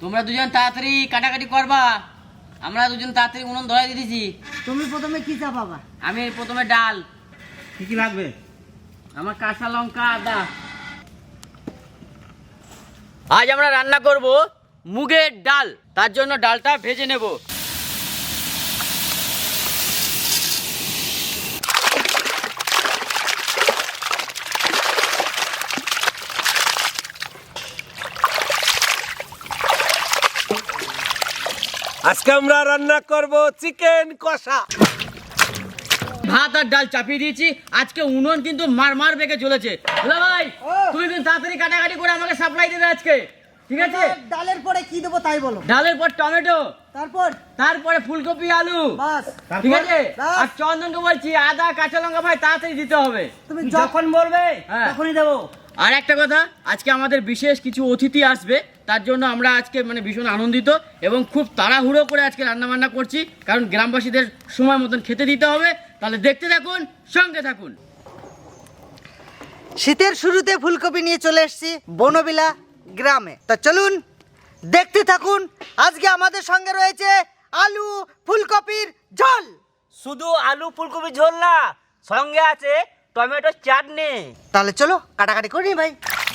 তোমরা দুজন তাড়াতাড়ি কাটাকাটি করবা, আমরা দুজন তাড়াতাড়ি উনুন ধরাই দিয়েছি। তুমি প্রথমে কি চাপাবা? আমি প্রথমে ডাল। কি কি লাগবে? আমার কাঁচা লঙ্কা, আদা। আজ আমরা রান্না করব মুগের ডাল, তার জন্য ডালটা ভেজে নেব। আজকে আমরা রান্না করব চিকেন কষা। ভাত আর ডাল চাপিয়ে দিয়েছি। আজকে উনুন কিন্তু মার বেগে চলেছে। দুলা ভাই, তুমি কিন্তু তাড়াতাড়ি কাটাকাটি করে আমাকে সাপ্লাই দেবে আজকে, ঠিক আছে? ডালের পরে কি দেবো তাই বলো। ডালের পর টমেটো, তারপরে ফুলকপি, আলু, বাস, ঠিক আছে? বাস। আর চন্দনকে বলছি আদা কাঁচা লঙ্কা ভাই তাড়াতাড়ি দিতে হবে। তুমি যখন বলবে তখনই দেবো। আর একটা কথা, আজকে আমাদের বিশেষ কিছু অতিথি আসবে, তার জন্য আমরা আজকে ভীষণ আনন্দিত এবং খুব তাড়াহুড়ো করে আজকে রান্না বান্না করছি, কারণ গ্রামবাসীদের সময় মতন খেতে দিতে হবে। তাহলে দেখতে থাকুন, সঙ্গে থাকুন। শীতের শুরুতে ফুলকপি নিয়ে চলে এসেছি বনবিলা গ্রামে। তা চলুন দেখতে থাকুন। আজকে আমাদের সঙ্গে রয়েছে আলু ফুলকপির ঝোল। শুধু আলু ফুলকপি ঝোল না, সঙ্গে আছে টমেটো চাটনি। তাহলে চলো কাটাকাটি করি ভাই।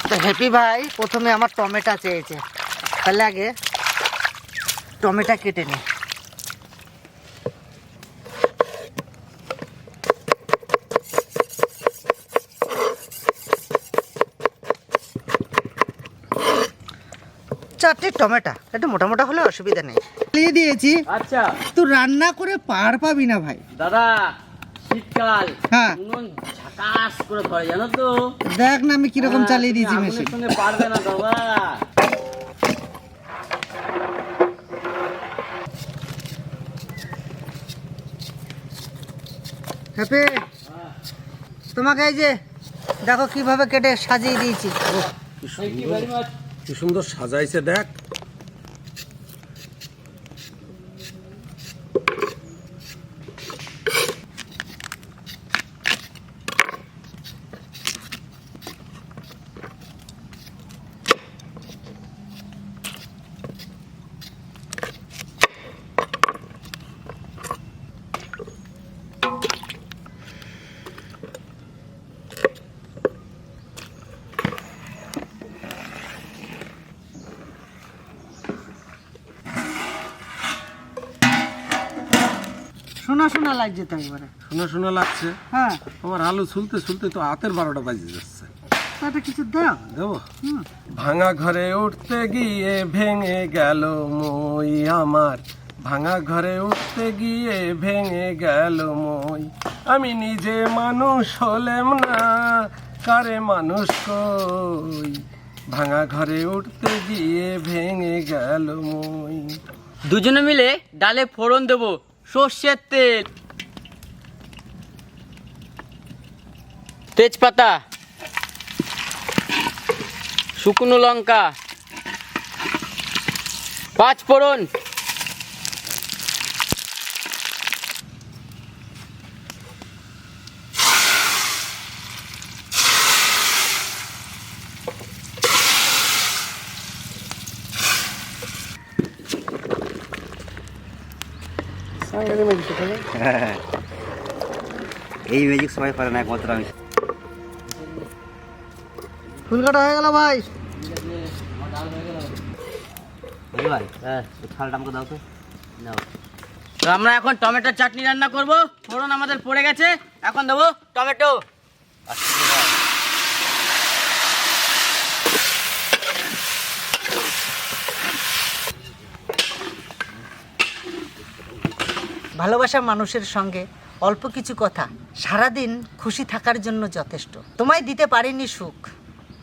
তো হ্যাপি ভাই প্রথমে আমার টমেটো চেয়েছে, তাহলে আগে টমেটো কেটে নি। চারটে টমেটো একটু মোটা মোটা হলে অসুবিধা নেই। দিয়ে দিয়েছি। আচ্ছা, তুই রান্না করে পার পাবি না ভাই। দাদা শীতকাল, হ্যাঁ উনুন ঝাকাস করে ধরে, জানো তো? দেখ না আমি কিরকম চালিয়ে দিয়েছি তুমি মেশিন। আগুনের সঙ্গে পারবে না দাদা। হ্যাপি তোমাকে এই যে দেখো কিভাবে কেটে সাজিয়ে দিয়েছি। Thank you very much. কি সুন্দর সাজাইছে দেখ। শোনা শোনা লাগছে তো এবারে। শোনা শোনা লাগছে। হ্যাঁ আমার আলু ছুলতে ছুলতে তো হাতের 12টা বাজে যাচ্ছে। তাতে কিছু দাও। দেবো? ভাঙা ঘরে উঠতে গিয়ে ভেঙে গেল মই আমার, ভাঙা ঘরে উঠতে গিয়ে ভেঙে গেল মই। আমি নিজে মানুষ হলেম না, কারে মানুষ কই, ভাঙা ঘরে উঠতে গিয়ে ভেঙে গেল মই। দুজনে মিলে ডালে ফোড়ন দেবো, সর্ষের তেল, তেজপাতা, শুকনো লঙ্কা, 5 ফোড়ন, এই ম্যাজিক সবাই পারে না, একমাত্র আমি। ফুল কাটা হয়ে গেল ভাই। ভাই থালটা আমাকে দাও তো। নাও। তো আমরা এখন টমেটোর চাটনি রান্না করব। ফোড়ন আমাদের পড়ে গেছে, এখন দেবো টমেটো। ভালোবাসা মানুষের সঙ্গে অল্প কিছু কথা সারাদিন খুশি থাকার জন্য যথেষ্ট। তোমায় দিতে পারিনি সুখ,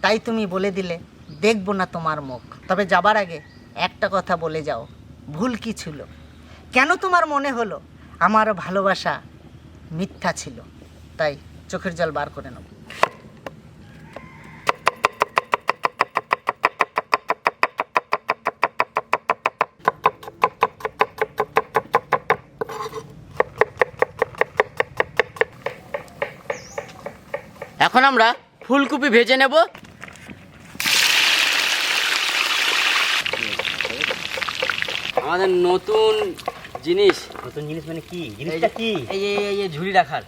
তাই তুমি বলে দিলে দেখব না তোমার মুখ। তবে যাবার আগে একটা কথা বলে যাও, ভুল কি ছিল? কেন তোমার মনে হলো আমার ভালোবাসা মিথ্যা ছিল? তাই চোখের জল বার করে নেব। এখন আমরা ফুলকপি ভেজে নেব। আমাদের নতুন জিনিস। নতুন জিনিস মানে কি? জিনিসটা কি? এই ঝুড়ি রাখার।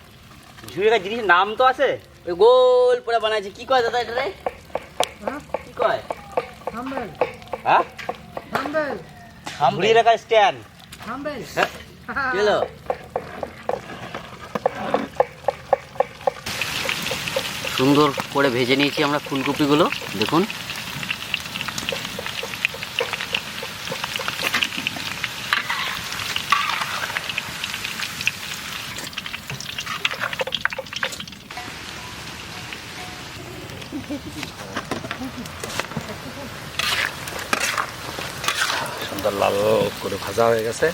ঝুড়ি রাখার জিনিসের নাম তো আছে। ওই গোল করে বানাইছে, কি কয় দাদা এটা রে? কি কয়? হ্যাঁ, ঝুড়ি রাখার স্ট্যান্ড। কি হলো? সুন্দর করে ভেজে নিয়েছি আমরা ফুলকপিগুলো, দেখুন। সুন্দর লাল করে ভাজা হয়ে গেছে।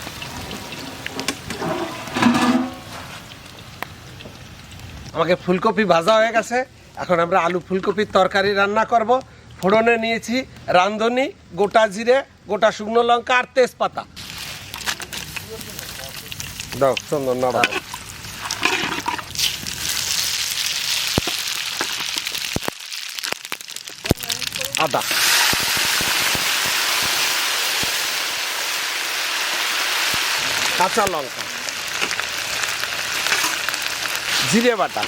আমাকে ফুলকপি ভাজা হয়ে গেছে, এখন আমরা আলু ফুলকপির তরকারি রান্না করব। ফোড়নে নিয়েছি রাঁধুনি, গোটা জিরে, গোটা শুকনো লঙ্কা আর তেজপাতা। দাও চন্দন নাড়া। আদা, কাঁচা লঙ্কা, জিরে বাটা,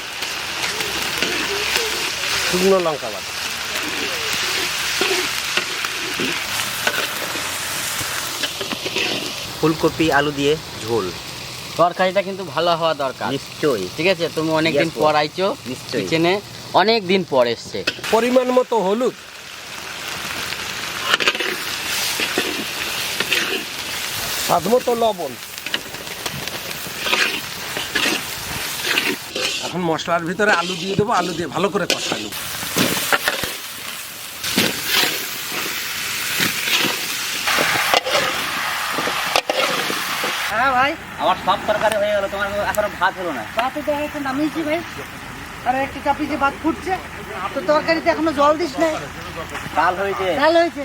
শুকনো লঙ্কা বাটা। ফুলকপি আলু দিয়ে ঝোল। তরকারিটা কিন্তু ভালো হওয়া দরকার। নিশ্চয়ই। ঠিক আছে, তুমি অনেকদিন পর আইছো নিশ্চয়ই। কিচেনে, অনেক দিন পর এসছে। পরিমাণ মতো হলুদ, স্বাদ মতো লবণ। এখন মশলার ভিতরে আলু দিয়ে দেবো, আলু দিয়ে ভালো করে কষানো। হ্যাঁ ভাই, আমার সব তরকারি হয়ে গেল, তোমার এখনো ভাত হলো না। ভাতে তো এখন নামিয়েছি ভাই, আর একটা চাপিয়ে ভাত ফুটছে। তো তরকারিতে এখনো জল দিস নাই। ডাল হয়েছে, ডাল হয়েছে,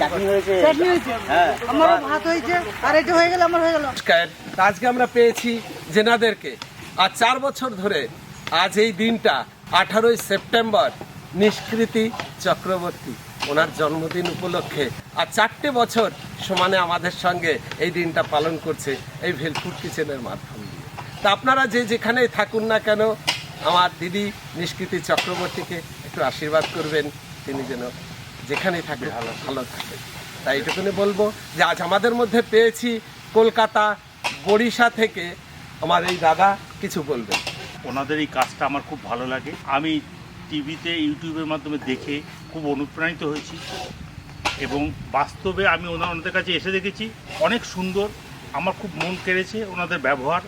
চাটনি হয়েছে, চাটনি হয়েছে, হ্যাঁ, আমারও ভাত হয়েছে, আর এটা হয়ে গেল, আমার হয়ে গেল। নমস্কার। আজকে আমরা পেয়েছি জেনাদেরকে। আজ 4 বছর ধরে আজ এই দিনটা 18ই সেপ্টেম্বর নিষ্কৃতি চক্রবর্তী ওনার জন্মদিন উপলক্ষে আর 4টে বছর সমানে আমাদের সঙ্গে এই দিনটা পালন করছে এই ভেলফুড কিচেনের মাধ্যম দিয়ে। তা আপনারা যে যেখানেই থাকুন না কেন, আমার দিদি নিষ্কৃতি চক্রবর্তীকে একটু আশীর্বাদ করবেন, তিনি যেন যেখানেই থাকে ভালো থাকেন। তাই এইটুকুনি বলবো যে আজ আমাদের মধ্যে পেয়েছি কলকাতা বড়িশা থেকে আমার এই দাদা কিছু বলবেন। ওনাদের এই কাজটা আমার খুব ভালো লাগে। আমি টিভিতে ইউটিউবের মাধ্যমে দেখে খুব অনুপ্রাণিত হয়েছি এবং বাস্তবে আমি ওনাদের কাছে এসে দেখেছি অনেক সুন্দর। আমার খুব মন কেড়েছে ওনাদের ব্যবহার,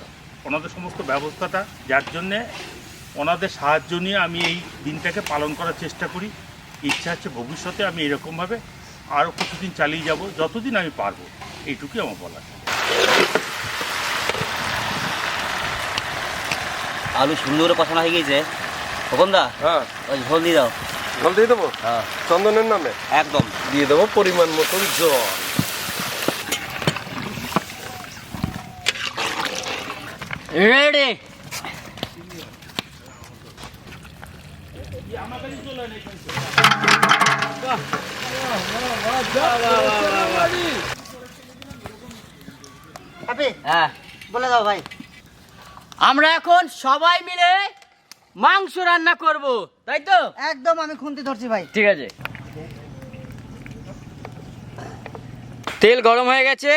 ওনাদের সমস্ত ব্যবস্থাটা, যার জন্যে ওনাদের সাহায্য নিয়ে আমি এই দিনটাকে পালন করার চেষ্টা করি। ইচ্ছা আছে ভবিষ্যতে আমি এরকমভাবে আরও কিছুদিন চালিয়ে যাব, যতদিন আমি পারবো। এইটুকুই আমার বলা। আলু সুন্দর করে কষানো হয়ে গিয়েছে। খোকনদা, হ্যাঁ, ওই ঝোল দিয়ে দাও। জল দিয়ে দেবো হ্যাঁ, চন্দনের নামে। একদম দিয়ে দেবো পরিমাণ মতন জল। রেডি। হ্যাঁ, বলে দাও ভাই। আমরা এখন সবাই মিলে মাংস রান্না করব, তাই তো? একদম, আমি খুন্তি ধরছি ভাই। ঠিক আছে। তেল গরম হয়ে গেছে,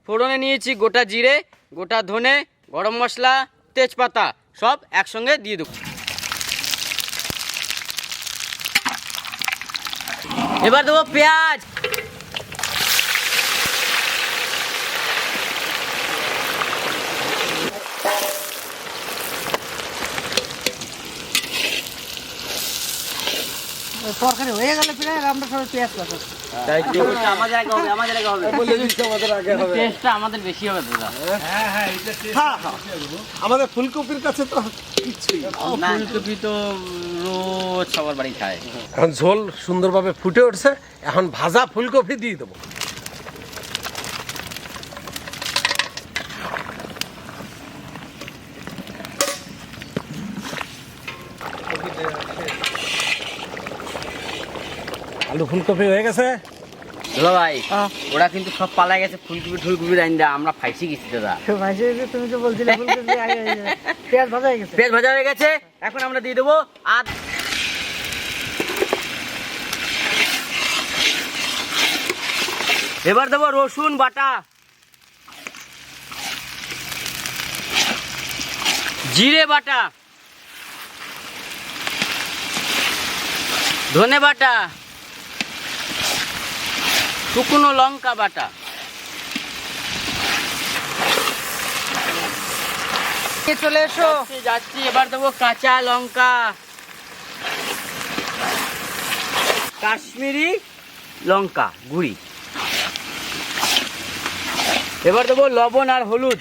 ফোড়নে নিয়েছি গোটা জিরে, গোটা ধনে, গরম মশলা, তেজপাতা, সব একসঙ্গে দিয়ে দেবো। এবার দেবো পেঁয়াজ, তরকারি হয়ে গেলে প্রায়, আর আমরা সবাই পেঁয়াজ কাটাবো। আমাদের আগে হবে, আমাদের আগে হবে। বলে দিচ্ছি আমাদের আগে হবে। টেস্টটা আমাদের বেশি হবে দাদা। হ্যাঁ, আমাদের ফুলকপির কাছে তো কিচ্ছুই। ফুলকপি তো রোজ সবার বাড়ি খায়। এখন ঝোল সুন্দরভাবে ফুটে উঠছে, এখন ভাজা ফুলকপি দিয়ে দেবো। আলু ফুলকপি হয়ে গেছে, দুলা ভাই ওরা কিন্তু সব পালাই গেছে ফুলকপি ঠুলকপি রাইন্দা, আমরা ফাইসি গেছি দাদা। তুমি তো বলছিলে পেঁয়াজ ভাজা হয়ে গেছে। পেঁয়াজ ভাজা হয়ে গেছে, এখন আমরা দিয়ে দেবো এবার দেবো রসুন বাটা, জিরে বাটা, ধনে বাটা, শুকনো লঙ্কা বাটা, চলে এসো। যাচ্ছি। এবার দেবো কাঁচা লঙ্কা, কাশ্মীরি লঙ্কা গুঁড়ি, এবার দেবো লবণ আর হলুদ,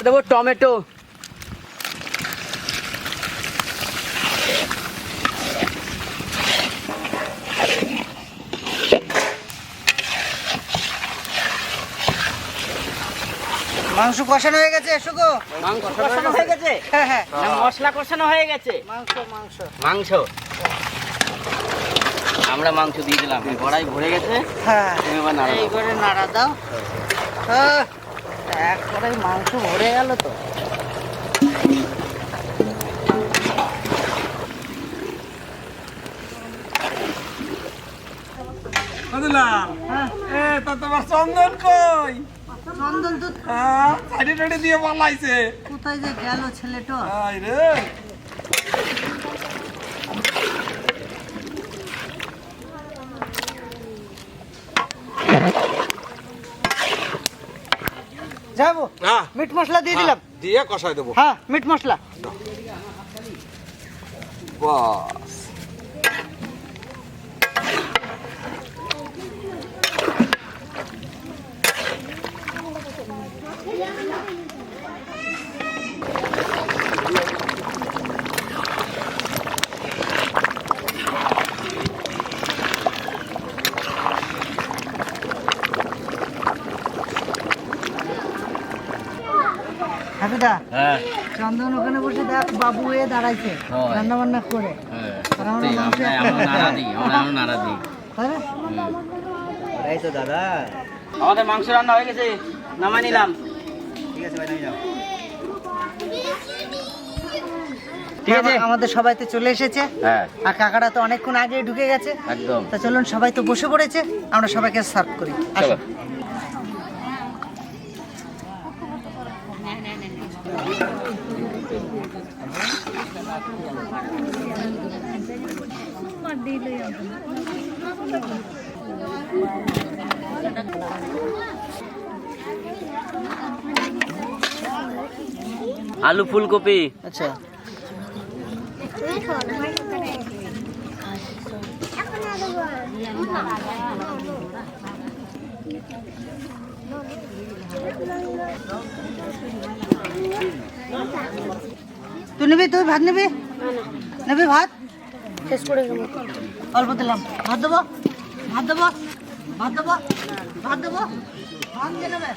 দেবো টমেটো, মাংস কষানো হয়ে গেছে, এসো গো। মাংস কষানো হয়ে গেছে, হ্যাঁ হ্যাঁ, না মশলা কষানো হয়ে গেছে? মাংস মাংস মাংস আমরা মাংস দিয়ে দিলাম, কড়াই ভরে গেছে। হ্যাঁ, তুমি এবার নাড়া দাও। এই করে নাড়া দাও। এক কড়াই মাংস ভরে গেল তো। তোমার চন্দন কই? চন্দন তো সাইডে টাইডে দিয়ে পালাইছে। কোথায় যে গেল ছেলেটা? রে যাবো, মিট মশলা দিয়ে দিলাম, দিয়ে কষাই দেবো। হ্যাঁ মিট মশলা। বাস হাবিদা, হ্যাঁ চন্দন ওখানে বসে দেখ, বাবু হয়ে দাঁড়াইছে হয়। রান্না বান্না করে। আর আমরা মাংস আমরা নাড়া দিই, আমরা নাড়া দিই। তাই না? এই তো দাদা আমাদের মাংস রান্না হয়ে গেছে, নামাই নিলাম। ঠিক আছে ভাই, নামিয়ে যাও। ঠিক আছে, আমাদের সবাই তো চলে এসেছে, হ্যাঁ আর কাকারা তো অনেকক্ষণ আগে ঢুকে গেছে। একদম। তা চলুন, সবাই তো বসে পড়েছে, আমরা সবাইকে সার্ভ করি। চলো। আলু ফুলকপি, আচ্ছা, তুই নিবি? তুই ভাত নিবি? নেবি ভাত? শেষ করে দেবো, অল্প দিলাম। ভাত দেবো, ভাত দেবো, ভাত দেবো, ভাত দেবো, ভাত দিয়ে নেবে।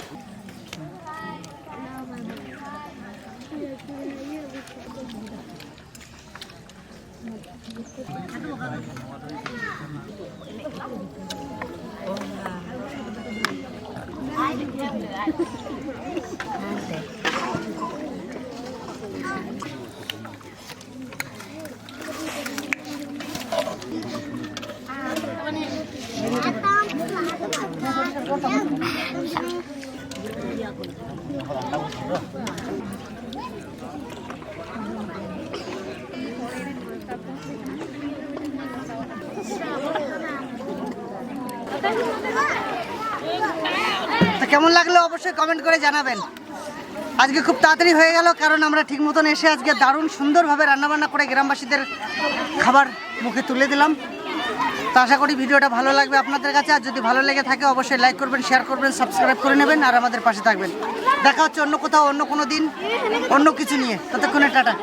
তো কেমন লাগলো অবশ্যই কমেন্ট করে জানাবেন। আজকে খুব তাড়াতাড়ি হয়ে গেল, কারণ আমরা ঠিক মতন এসে আজকে দারুণ সুন্দরভাবে রান্নাবান্না করে গ্রামবাসীদের খাবার মুখে তুলে দিলাম। তো আশা করি ভিডিওটা ভালো লাগবে আপনাদের কাছে। আর যদি ভালো লেগে থাকে অবশ্যই লাইক করবেন, শেয়ার করবেন, সাবস্ক্রাইব করে নেবেন আর আমাদের পাশে থাকবেন। দেখা হচ্ছে অন্য কোথাও, অন্য কোনো দিন, অন্য কিছু নিয়ে। ততক্ষণে টাটা।